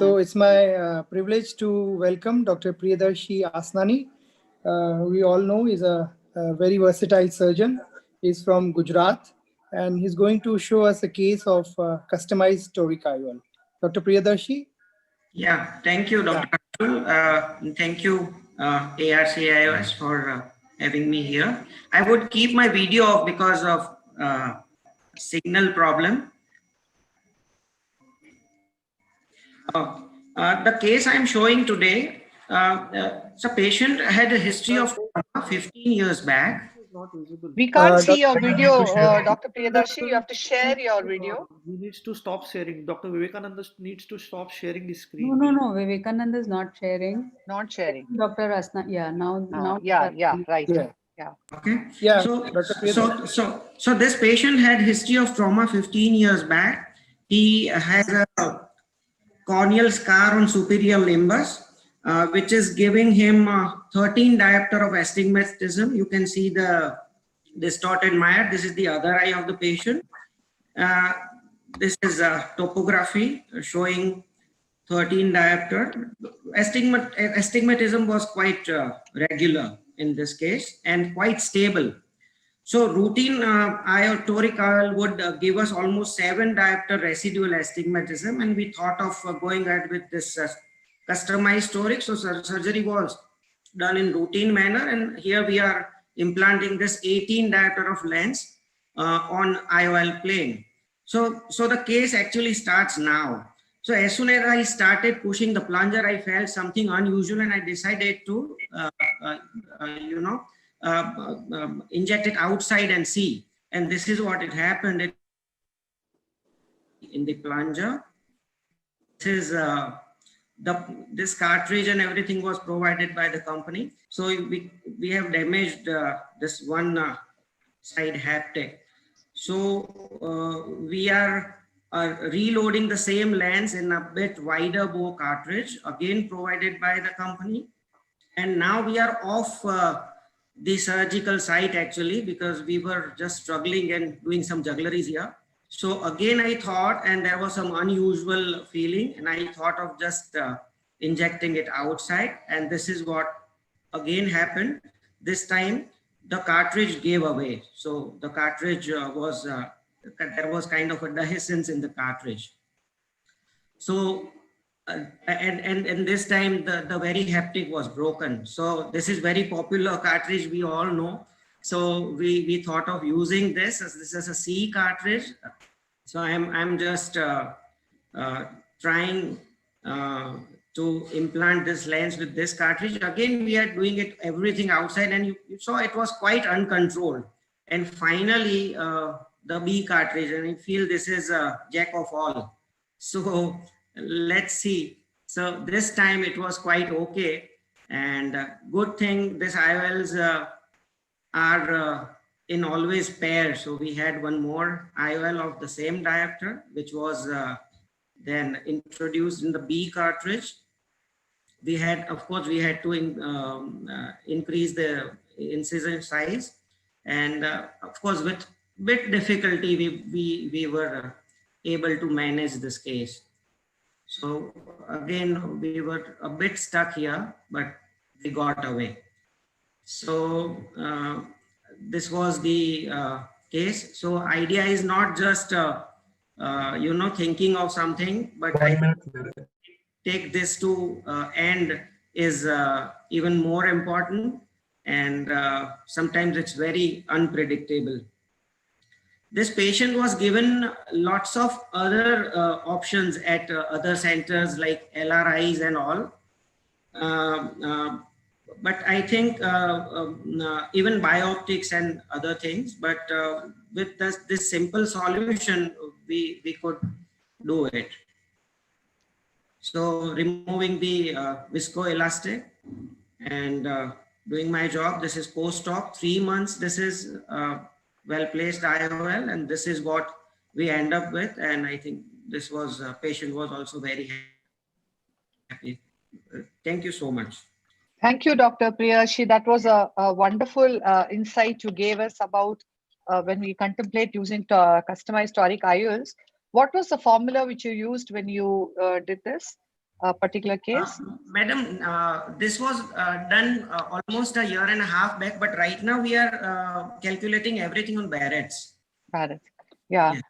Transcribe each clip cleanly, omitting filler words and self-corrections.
So it's my privilege to welcome Dr. Priyadarshi Asnani. We all know he's a very versatile surgeon. He's from Gujarat, and he's going to show us a case of customized toric IOL. Dr. Priyadarshi? Yeah, thank you, Dr. Abdul. Thank you, ARCIOS, for having me here. I would keep my video off because of signal problem. The case I'm showing today, so patient had a history of 15 years back. We can't see your video, Dr. Priyadarshi. You have to share your video. He needs to stop sharing. Dr. Vivekananda needs to stop sharing his screen. No. Vivekananda is not sharing. Not sharing. Dr. Asna, yeah, now. Right. Yeah. Okay. Yeah. So this patient had history of trauma 15 years back. He has a corneal scar on superior limbus, which is giving him 13 diopter of astigmatism. You can see the distorted mire. This is the other eye of the patient. This is a topography showing 13 diopter. Astigmatism was quite regular in this case and quite stable. So routine toric IOL would give us almost 7 diopter residual astigmatism, and we thought of going ahead with this customized toric. So surgery was done in routine manner, and here we are implanting this 18 diopter of lens on IOL plane. So the case actually starts now. So as soon as I started pushing the plunger, I felt something unusual, and I decided to inject it outside and see. And this is what it happened in the plunger. This is this cartridge and everything was provided by the company. So we have damaged this one side haptic. So we are reloading the same lens in a bit wider bow cartridge, again provided by the company. And now we are off the surgical site actually, because we were just struggling and doing some juggleries here. So again, I thought, and there was some unusual feeling, and I thought of just injecting it outside. And this is what again happened. This time the cartridge gave away. So the cartridge there was kind of a dehiscence in the cartridge. So and this time the very haptic was broken. So this is very popular cartridge, we all know. So we thought of using this is a C cartridge. So I'm just trying to implant this lens with this cartridge. Again, we are doing it everything outside, and you saw it was quite uncontrolled. And finally the B cartridge, and I feel this is a jack of all. So let's see. So this time it was quite okay, and good thing this IOLs are in always pair. So we had one more IOL of the same diopter, which was then introduced in the B cartridge. We had, of course, we had to increase the incision size, and of course with bit difficulty we were able to manage this case. So again, we were a bit stuck here, but we got away. So this was the case. So idea is not just thinking of something, but take this to end is even more important, and sometimes it's very unpredictable. This patient was given lots of other options at other centers like LRIs and all. But I think even bioptics and other things, but with this simple solution, we could do it. So removing the viscoelastic and doing my job. This is post-op, 3 months. This is well-placed IOL, and this is what we end up with. And I think this was patient was also very happy. Thank you so much. Thank you, Dr. Priyadarshi. That was a wonderful insight you gave us about when we contemplate using customized toric IOLs. What was the formula which you used when you did this? particular case? Madam, this was done almost a year and a half back, but right now we are calculating everything on Barrett's. Barrett. Yeah. Yes.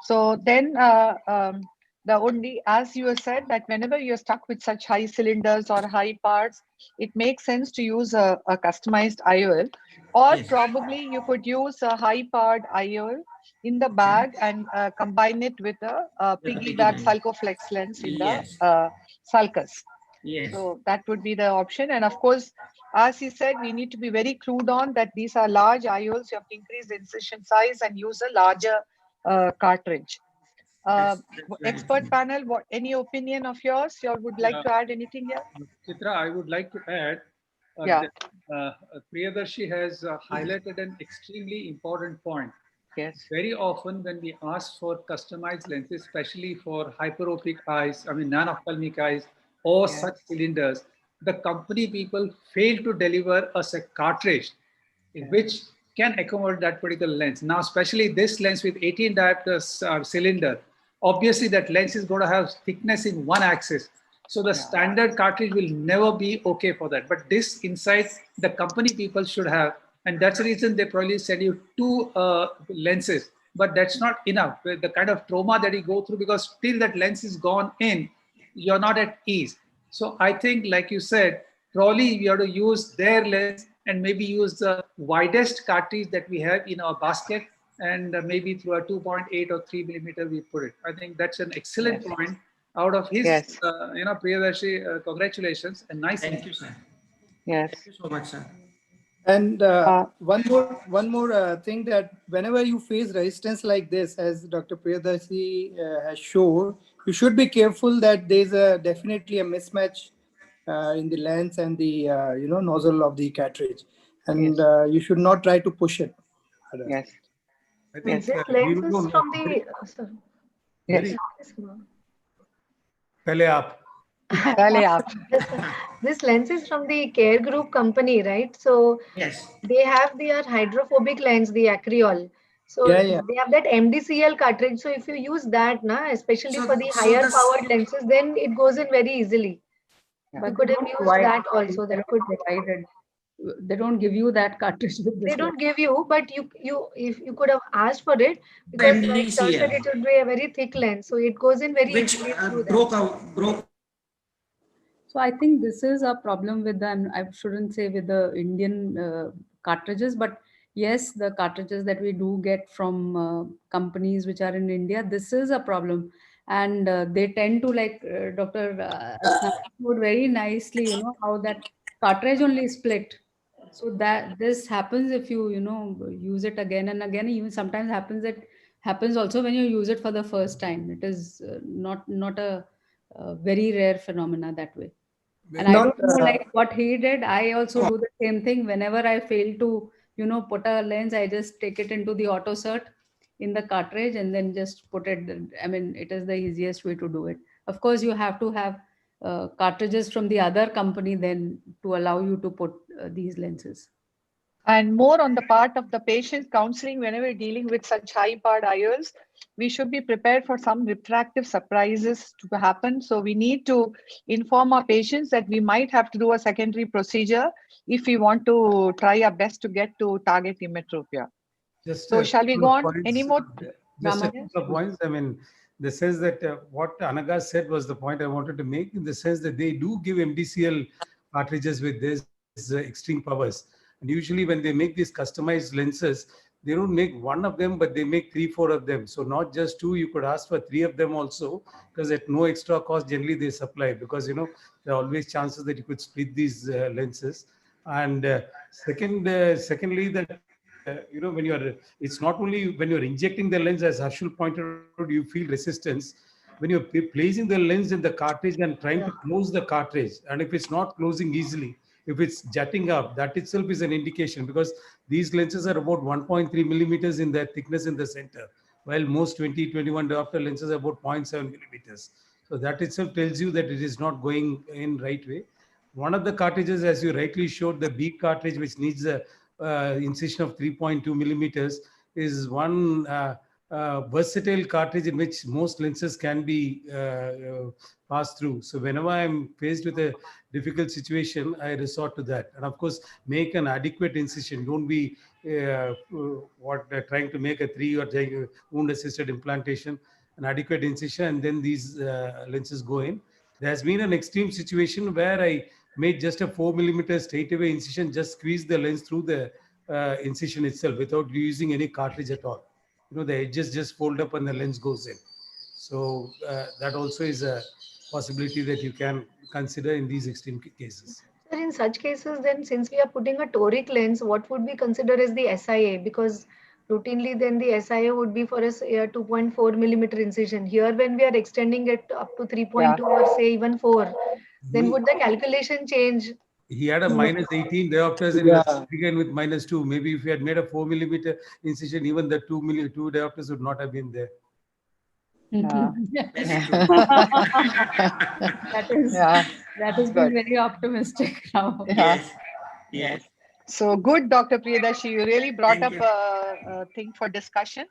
So then the only, as you have said, that whenever you're stuck with such high cylinders or high parts, it makes sense to use a customized IOL, or Yes. probably you could use a high powered IOL in the bag and combine it with a piggyback piggyback. Sulcoflex lens in Yes. the sulcus. Yes. So that would be the option. And of course, as he said, we need to be very clued on that these are large IOLs. You have to increase the incision size and use a larger cartridge. That's very Expert true. panel, what any opinion of yours? You would like to add anything here? Chitra, I would like to add Yeah. that Priyadarshi has highlighted an extremely important point. Yes. Very often when we ask for customized lenses, especially for hyperopic eyes, I mean non-ophthalmic eyes, or Yes. such cylinders, the company people fail to deliver us a cartridge which can accommodate that particular lens. Now, especially this lens with 18 diopter cylinder, obviously that lens is going to have thickness in one axis. So the standard cartridge will never be okay for that. But this insight the company people should have, and that's the reason they probably send you two lenses. But that's not enough. The kind of trauma that you go through, because till that lens is gone in, you're not at ease. So I think, like you said, probably we have to use their lens and maybe use the widest cartridge that we have in our basket, and maybe through a 2.8 or 3 millimeter we put it. I think that's an excellent point out of his, Yes. Priyadarshi, congratulations and nice. Thank you, sir. Yes. Thank you so much, sir. And one more thing, that whenever you face resistance like this, as Dr. Priyadarshi has shown, you should be careful that there's definitely a mismatch in the lens and the nozzle of the cartridge, and you should not try to push it. Yes. I think This lens is from the. Sorry. Yes. पहले आप Pehले aap. This lens is from the Care Group company, right? So Yes. they have their hydrophobic lens, the Acryol. So Yeah. they have that MDCL cartridge. So if you use that, especially So- for the so higher this- powered lenses, then it goes in very easily. But You could they have don't used provide- that also. they That don't could. provide it. They don't give you that cartridge with this. They don't give you, but if you could have asked for it, because like sir said, it would be a very thick lens, so it goes in very Which easily through that. broke. So I think this is a problem with the, and I shouldn't say with the Indian cartridges, but yes, the cartridges that we do get from companies which are in India, this is a problem. And they tend to, like Dr. Asnani put very nicely, how that cartridge only split. So that this happens if you, use it again and again. Even sometimes happens also when you use it for the first time. It is not a very rare phenomena that way. And I Not, don't know, like what he did, I also do the same thing. Whenever I fail to, put a lens, I just take it into the auto cert in the cartridge and then just put it. I mean, it is the easiest way to do it. Of course, you have to have cartridges from the other company then to allow you to put these lenses. And more on the part of the patient counseling, whenever we're dealing with such high powered IOLs, we should be prepared for some refractive surprises to happen. So we need to inform our patients that we might have to do a secondary procedure if we want to try our best to get to target emmetropia. Just So a shall we couple go of on? points. Any more? Just a Rama? couple of points. I mean, the sense that what Anaga said was the point I wanted to make, in the sense that they do give MDCL cartridges with this extreme powers. And usually when they make these customized lenses, they don't make one of them, but they make 3-4 of them. So not just two, you could ask for 3 of them also, because at no extra cost, generally they supply, because, there are always chances that you could split these lenses. And secondly, that, when it's not only when you're injecting the lens, as Harshul pointed out, you feel resistance. When you're placing the lens in the cartridge and trying to close the cartridge, and if it's not closing easily, if it's jutting up, that itself is an indication, because these lenses are about 1.3 millimeters in their thickness in the center, while most 20-21 diopter lenses are about 0.7 millimeters. So that itself tells you that it is not going in right way. One of the cartridges, as you rightly showed, the B cartridge, which needs a incision of 3.2 millimeters, is one versatile cartridge in which most lenses can be passed through. So whenever I'm faced with a difficult situation, I resort to that. And of course, make an adequate incision. Don't be trying to make a 3 or wound-assisted implantation, an adequate incision, and then these lenses go in. There has been an extreme situation where I made just a 4 millimeter straight away incision, just squeeze the lens through the incision itself without using any cartridge at all. The edges just fold up and the lens goes in. So that also is a possibility that you can consider in these extreme cases. Sir, in such cases, then since we are putting a toric lens, what would we consider as the SIA? Because routinely then the SIA would be for a 2.4 millimeter incision. Here, when we are extending it up to 3.2 or say even 4, then would the calculation change? He had a minus 18 diopters and he was again with minus 2. Maybe if he had made a 4 millimeter incision, even the 2 diopters would not have been there. That has been very optimistic now. Yes. So good, Dr. Priyadarshi. You really brought Thank up a thing for discussion.